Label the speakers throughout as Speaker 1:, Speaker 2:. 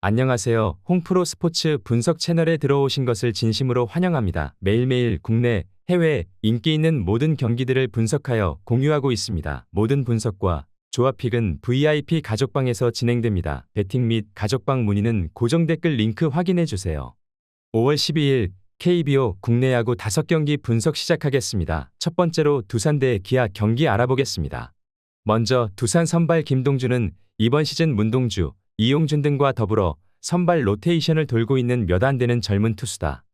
Speaker 1: 안녕하세요. 홍프로 스포츠 분석 채널에 들어오신 것을 진심으로 환영합니다. 매일매일 국내, 해외 인기 있는 모든 경기들을 분석하여 공유하고 있습니다. 모든 분석과 조합픽은 VIP 가족방에서 진행됩니다. 배팅 및 가족방 문의는 고정 댓글 링크 확인해 주세요. 5월 12일 KBO 국내 야구 5경기 분석 시작하겠습니다. 첫 번째로 두산 대 기아 경기 알아보겠습니다. 먼저 두산 선발 김동주는 이번 시즌 문동주, 이용준 등과 더불어 선발 로테이션을 돌고 있는 몇 안 되는 젊은 투수다.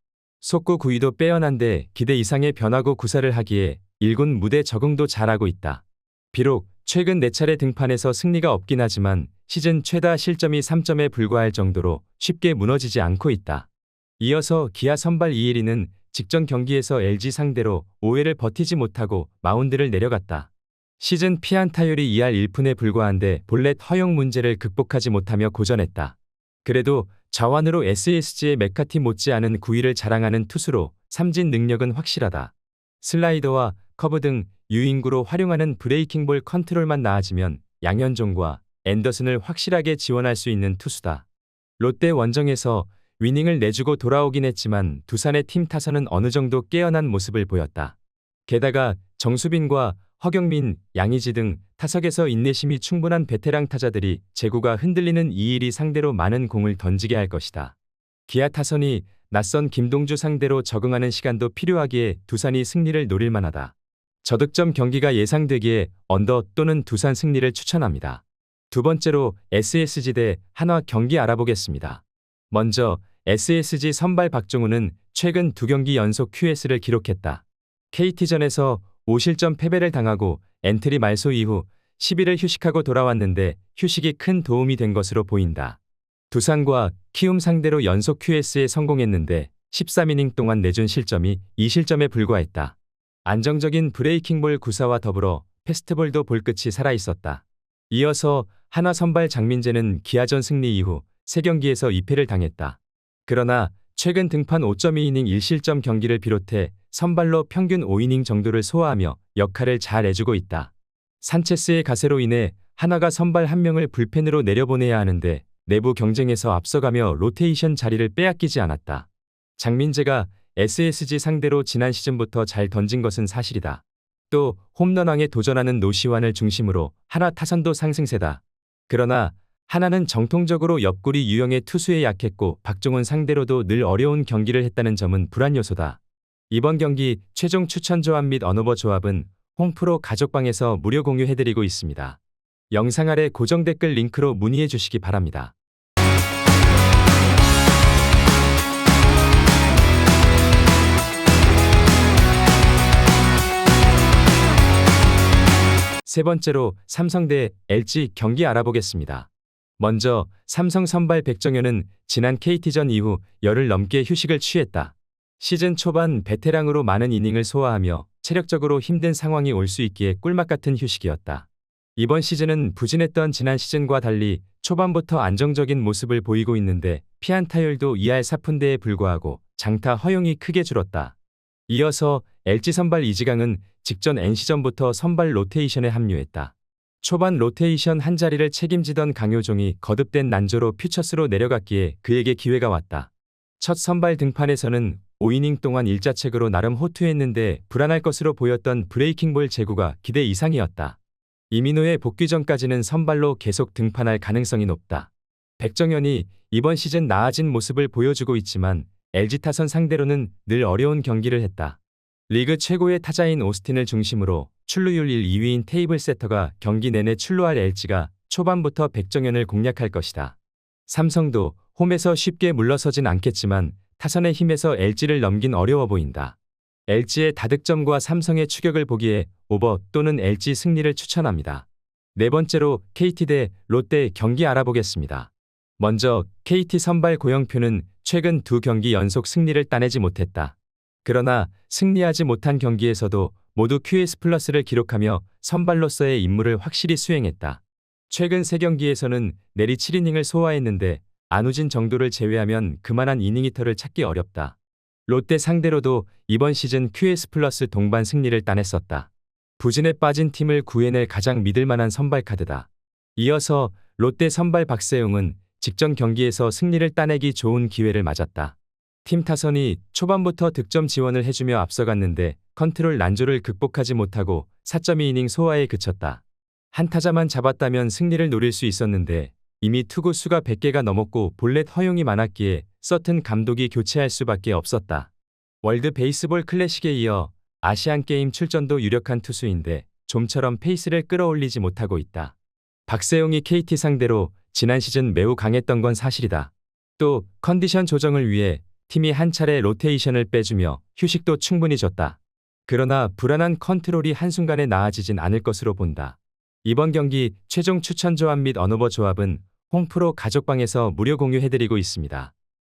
Speaker 1: 속구 구위도 빼어난데 기대 이상의 변화구 구사를 하기에 1군 무대 적응도 잘하고 있다. 비록 최근 4차례 등판에서 승리가 없긴 하지만 시즌 최다 실점이 3점에 불과할 정도로 쉽게 무너지지 않고 있다. 이어서 기아 선발 이혜리는 직전 경기에서 LG 상대로 5회를 버티지 못하고 마운드를 내려갔다. 시즌 피안타율이 2할 1푼에 불과한데 볼넷 허용 문제를 극복하지 못하며 고전했다. 그래도 좌완으로 SSG의 메카티 못지않은 구위를 자랑하는 투수로 삼진 능력은 확실하다. 슬라이더와 커브 등 유인구로 활용하는 브레이킹볼 컨트롤만 나아지면 양현종과 앤더슨을 확실하게 지원할 수 있는 투수다. 롯데 원정에서 위닝을 내주고 돌아오긴 했지만 두산의 팀 타선은 어느 정도 깨어난 모습을 보였다. 게다가 정수빈과 허경민, 양의지 등 타석에서 인내심이 충분한 베테랑 타자들이 제구가 흔들리는 이일이 상대로 많은 공을 던지게 할 것이다. 기아 타선이 낯선 김동주 상대로 적응하는 시간도 필요하기에 두산이 승리를 노릴 만하다. 저득점 경기가 예상되기에 언더 또는 두산 승리를 추천합니다. 두 번째로 SSG 대 한화 경기 알아보겠습니다. 먼저 SSG 선발 박종훈은 최근 2경기 연속 QS를 기록했다. KT전에서 5실점 패배를 당하고 엔트리 말소 이후 10일을 휴식하고 돌아왔는데 휴식이 큰 도움이 된 것으로 보인다. 두산과 키움 상대로 연속 QS에 성공했는데 13이닝 동안 내준 실점이 2실점에 불과했다. 안정적인 브레이킹볼 구사와 더불어 패스트볼도 볼끝이 살아있었다. 이어서 한화 선발 장민재는 기아전 승리 이후 3경기에서 2패를 당했다. 그러나 최근 등판 5.2이닝 1실점 경기를 비롯해 선발로 평균 5이닝 정도를 소화하며 역할을 잘 해주고 있다. 산체스의 가세로 인해 한화가 선발 1명을 불펜으로 내려보내야 하는데 내부 경쟁에서 앞서가며 로테이션 자리를 빼앗기지 않았다. 장민재가 SSG 상대로 지난 시즌부터 잘 던진 것은 사실이다. 또 홈런왕에 도전하는 노시환을 중심으로 한화 타선도 상승세다. 그러나 하나는 정통적으로 옆구리 유형의 투수에 약했고 박종훈 상대로도 늘 어려운 경기를 했다는 점은 불안 요소다. 이번 경기 최종 추천 조합 및 언어버 조합은 홍프로 가족방에서 무료 공유해드리고 있습니다. 영상 아래 고정 댓글 링크로 문의해 주시기 바랍니다. 세 번째로 삼성 대 LG 경기 알아보겠습니다. 먼저 삼성 선발 백정현은 지난 KT전 이후 열흘 넘게 휴식을 취했다. 시즌 초반 베테랑으로 많은 이닝을 소화하며 체력적으로 힘든 상황이 올 수 있기에 꿀맛 같은 휴식이었다. 이번 시즌은 부진했던 지난 시즌과 달리 초반부터 안정적인 모습을 보이고 있는데 피안타율도 2할 4푼대에 불과하고 장타 허용이 크게 줄었다. 이어서 LG 선발 이지강은 직전 NC전부터 선발 로테이션에 합류했다. 초반 로테이션 한 자리를 책임지던 강효종이 거듭된 난조로 퓨처스로 내려갔기에 그에게 기회가 왔다. 첫 선발 등판에서는 5이닝 동안 일자책으로 나름 호투했는데 불안할 것으로 보였던 브레이킹볼 제구가 기대 이상이었다. 이민호의 복귀 전까지는 선발로 계속 등판할 가능성이 높다. 백정현이 이번 시즌 나아진 모습을 보여주고 있지만 LG 타선 상대로는 늘 어려운 경기를 했다. 리그 최고의 타자인 오스틴을 중심으로 출루율 1, 2위인 테이블 세터가 경기 내내 출루할 LG가 초반부터 백정현을 공략할 것이다. 삼성도 홈에서 쉽게 물러서진 않겠지만 타선의 힘에서 LG를 넘긴 어려워 보인다. LG의 다득점과 삼성의 추격을 보기에 오버 또는 LG 승리를 추천합니다. 네 번째로 KT 대 롯데 경기 알아보겠습니다. 먼저 KT 선발 고영표는 최근 2경기 연속 승리를 따내지 못했다. 그러나 승리하지 못한 경기에서도 모두 QS 플러스를 기록하며 선발로서의 임무를 확실히 수행했다. 최근 3경기에서는 내리 7이닝을 소화했는데 안우진 정도를 제외하면 그만한 이닝히터를 찾기 어렵다. 롯데 상대로도 이번 시즌 QS 플러스 동반 승리를 따냈었다. 부진에 빠진 팀을 구해낼 가장 믿을만한 선발 카드다. 이어서 롯데 선발 박세웅은 직전 경기에서 승리를 따내기 좋은 기회를 맞았다. 팀 타선이 초반부터 득점 지원을 해주며 앞서갔는데 컨트롤 난조를 극복하지 못하고 4.2이닝 소화에 그쳤다. 한 타자만 잡았다면 승리를 노릴 수 있었는데 이미 투구 수가 100개가 넘었고 볼넷 허용이 많았기에 서튼 감독이 교체할 수밖에 없었다. 월드 베이스볼 클래식에 이어 아시안게임 출전도 유력한 투수인데 좀처럼 페이스를 끌어올리지 못하고 있다. 박세용이 KT 상대로 지난 시즌 매우 강했던 건 사실이다. 또 컨디션 조정을 위해 팀이 한 차례 로테이션을 빼주며 휴식도 충분히 줬다. 그러나 불안한 컨트롤이 한순간에 나아지진 않을 것으로 본다. 이번 경기 최종 추천 조합 및 언어버 조합은 홈프로 가족방에서 무료 공유해드리고 있습니다.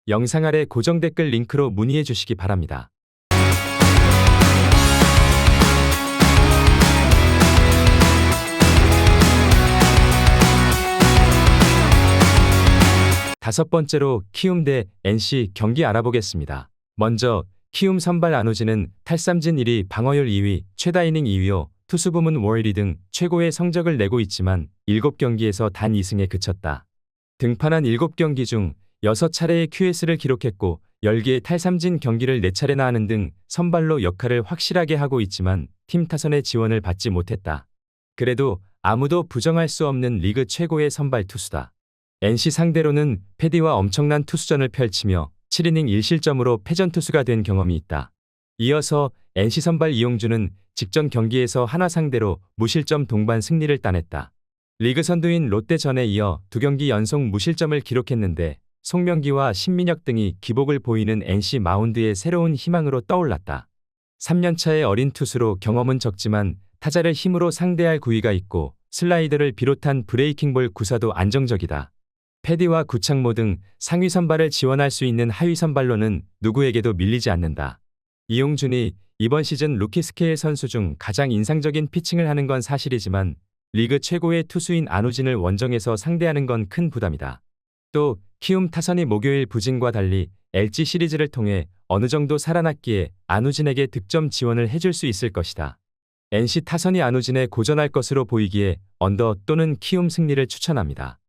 Speaker 1: 영상 아래 고정 댓글 링크로 문의해 주시기 바랍니다. 다섯 번째로 키움 대 NC 경기 알아보겠습니다. 먼저 키움 선발 안우진은 탈삼진 1위, 방어율 2위, 최다이닝 2위요. 투수 부문 월 1위 등 최고의 성적을 내고 있지만 7경기에서 단 2승에 그쳤다. 등판한 7경기 중 6차례의 QS를 기록했고 10개의 탈삼진 경기를 4차례나 하는 등 선발로 역할을 확실하게 하고 있지만 팀 타선의 지원을 받지 못했다. 그래도 아무도 부정할 수 없는 리그 최고의 선발 투수다. NC 상대로는 패디와 엄청난 투수전을 펼치며 7이닝 1실점으로 패전 투수가 된 경험이 있다. 이어서 NC 선발 이용주는 직전 경기에서 하나 상대로 무실점 동반 승리를 따냈다. 리그 선두인 롯데전에 이어 2경기 연속 무실점을 기록했는데 송명기와 신민혁 등이 기복을 보이는 NC 마운드의 새로운 희망으로 떠올랐다. 3년차의 어린 투수로 경험은 적지만 타자를 힘으로 상대할 구위가 있고 슬라이더를 비롯한 브레이킹볼 구사도 안정적이다. 패디와 구창모 등 상위 선발을 지원할 수 있는 하위 선발로는 누구에게도 밀리지 않는다. 이용준이 이번 시즌 루키 스케일 선수 중 가장 인상적인 피칭을 하는 건 사실이지만 리그 최고의 투수인 안우진을 원정에서 상대하는 건 큰 부담이다. 또 키움 타선이 목요일 부진과 달리 LG 시리즈를 통해 어느 정도 살아났기에 안우진에게 득점 지원을 해줄 수 있을 것이다. NC 타선이 안우진에 고전할 것으로 보이기에 언더 또는 키움 승리를 추천합니다.